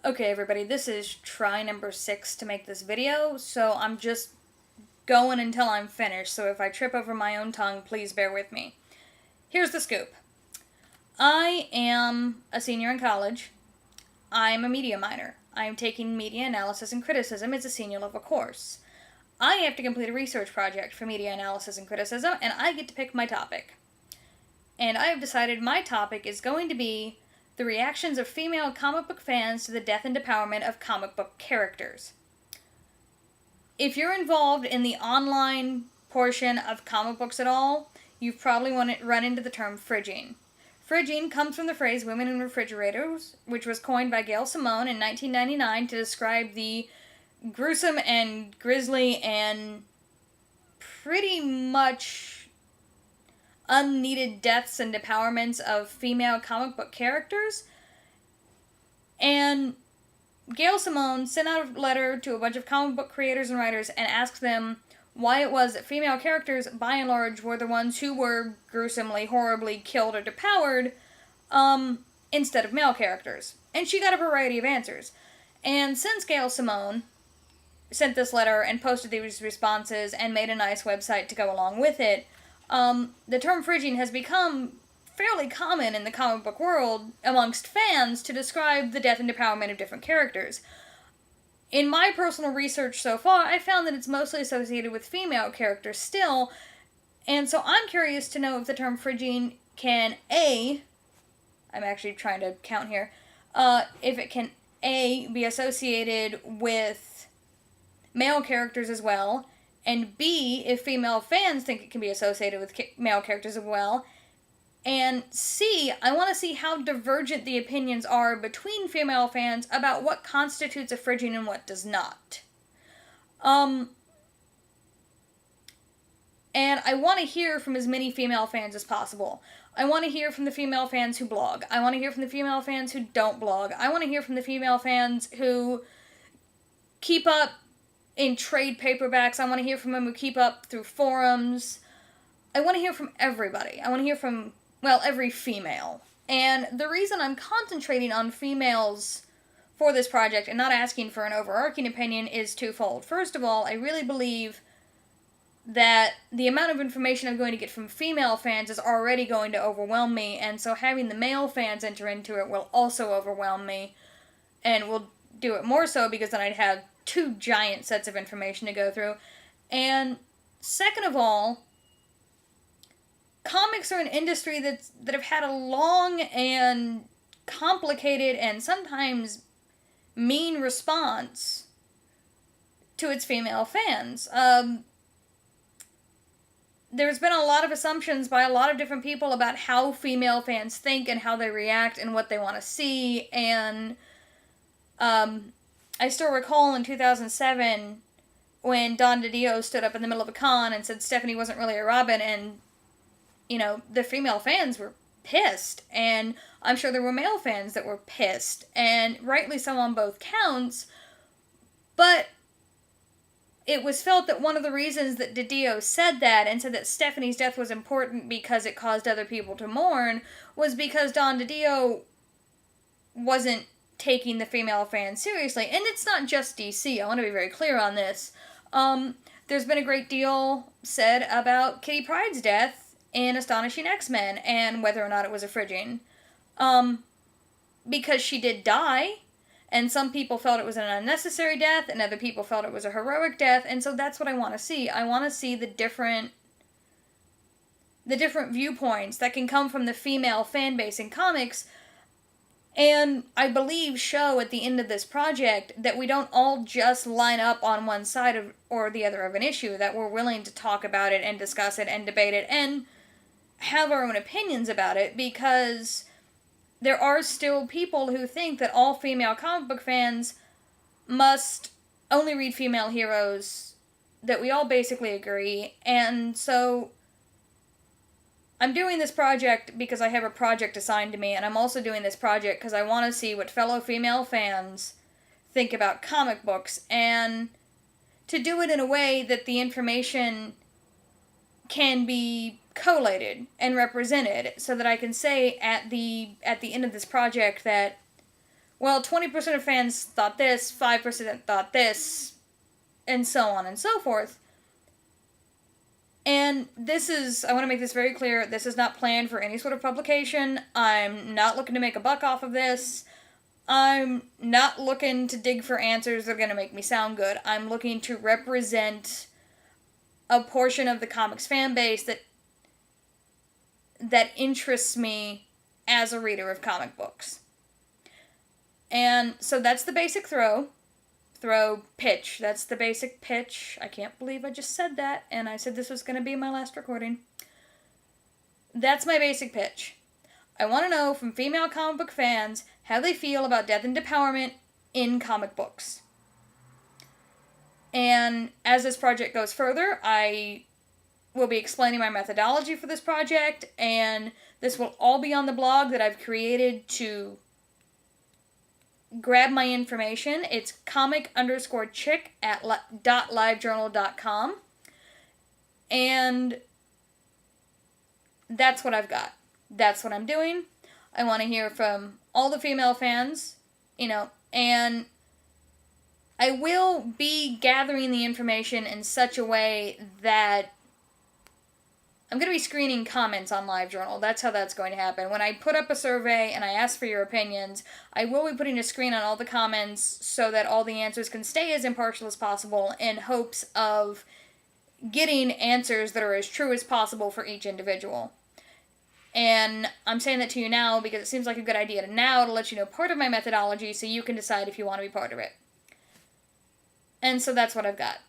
Okay, everybody, this is try number 6 to make this video, so I'm just going until I'm finished, so if I trip over my own tongue, please bear with me. Here's the scoop. I am a senior in college. I'm a media minor. I am taking media analysis and criticism as a senior level course. I have to complete a research project for media analysis and criticism, and I get to pick my topic. And I have decided my topic is going to be the reactions of female comic book fans to the death and depowerment of comic book characters. If you're involved in the online portion of comic books at all, you've probably run into the term fridging. Fridging comes from the phrase women in refrigerators, which was coined by Gail Simone in 1999 to describe the gruesome and grisly and pretty much unneeded deaths and depowerments of female comic book characters. And Gail Simone sent out a letter to a bunch of comic book creators and writers and asked them why it was that female characters, by and large, were the ones who were gruesomely, horribly killed or depowered, instead of male characters. And she got a variety of answers. And since Gail Simone sent this letter and posted these responses and made a nice website to go along with it, the term fridging has become fairly common in the comic book world amongst fans to describe the death and depowerment of different characters. In my personal research so far, I found that it's mostly associated with female characters still, and so I'm curious to know if the term fridging can I'm actually trying to count here, if it can be associated with male characters as well, and B, if female fans think it can be associated with male characters as well, and C, I want to see how divergent the opinions are between female fans about what constitutes a fridging and what does not. And I want to hear from as many female fans as possible. I want to hear from the female fans who blog. I want to hear from the female fans who don't blog. I want to hear from the female fans who keep up in trade paperbacks. I want to hear from them who keep up through forums. I want to hear from everybody. I want to hear from, every female. And the reason I'm concentrating on females for this project and not asking for an overarching opinion is twofold. First of all, I really believe that the amount of information I'm going to get from female fans is already going to overwhelm me, and so having the male fans enter into it will also overwhelm me, and will do it more so because then I'd have two giant sets of information to go through. And second of all, comics are an industry that have had a long and complicated and sometimes mean response to its female fans. There's been a lot of assumptions by a lot of different people about how female fans think and how they react and what they want to see, and I still recall in 2007 when Don DiDio stood up in the middle of a con and said Stephanie wasn't really a Robin, and, the female fans were pissed, and I'm sure there were male fans that were pissed, and rightly so on both counts, but it was felt that one of the reasons that DiDio said that and said that Stephanie's death was important because it caused other people to mourn was because Don DiDio wasn't taking the female fans seriously. And it's not just DC, I want to be very clear on this. There's been a great deal said about Kitty Pryde's death in Astonishing X-Men and whether or not it was a fridging. Because she did die, and some people felt it was an unnecessary death, and other people felt it was a heroic death, and so that's what I want to see. I want to see the different viewpoints that can come from the female fan base in comics, and I believe show at the end of this project that we don't all just line up on one side of or the other of an issue, that we're willing to talk about it and discuss it and debate it and have our own opinions about it, because there are still people who think that all female comic book fans must only read female heroes, that we all basically agree, and so I'm doing this project because I have a project assigned to me, and I'm also doing this project because I want to see what fellow female fans think about comic books, and to do it in a way that the information can be collated and represented, so that I can say at the end of this project that well, 20% of fans thought this, 5% thought this, and so on and so forth. And this is, I want to make this very clear, this is not planned for any sort of publication. I'm not looking to make a buck off of this. I'm not looking to dig for answers that are going to make me sound good. I'm looking to represent a portion of the comics fan base that interests me as a reader of comic books. And so that's the basic pitch. That's the basic pitch. I can't believe I just said that, and I said this was going to be my last recording. That's my basic pitch. I want to know from female comic book fans how they feel about death and depowerment in comic books. And as this project goes further, I will be explaining my methodology for this project, and this will all be on the blog that I've created to grab my information. It's comic_chick at .livejournal.com. And that's what I've got. That's what I'm doing. I want to hear from all the female fans, and I will be gathering the information in such a way that I'm going to be screening comments on LiveJournal. That's how that's going to happen. When I put up a survey and I ask for your opinions, I will be putting a screen on all the comments so that all the answers can stay as impartial as possible in hopes of getting answers that are as true as possible for each individual. And I'm saying that to you now because it seems like a good idea to let you know part of my methodology so you can decide if you want to be part of it. And so that's what I've got.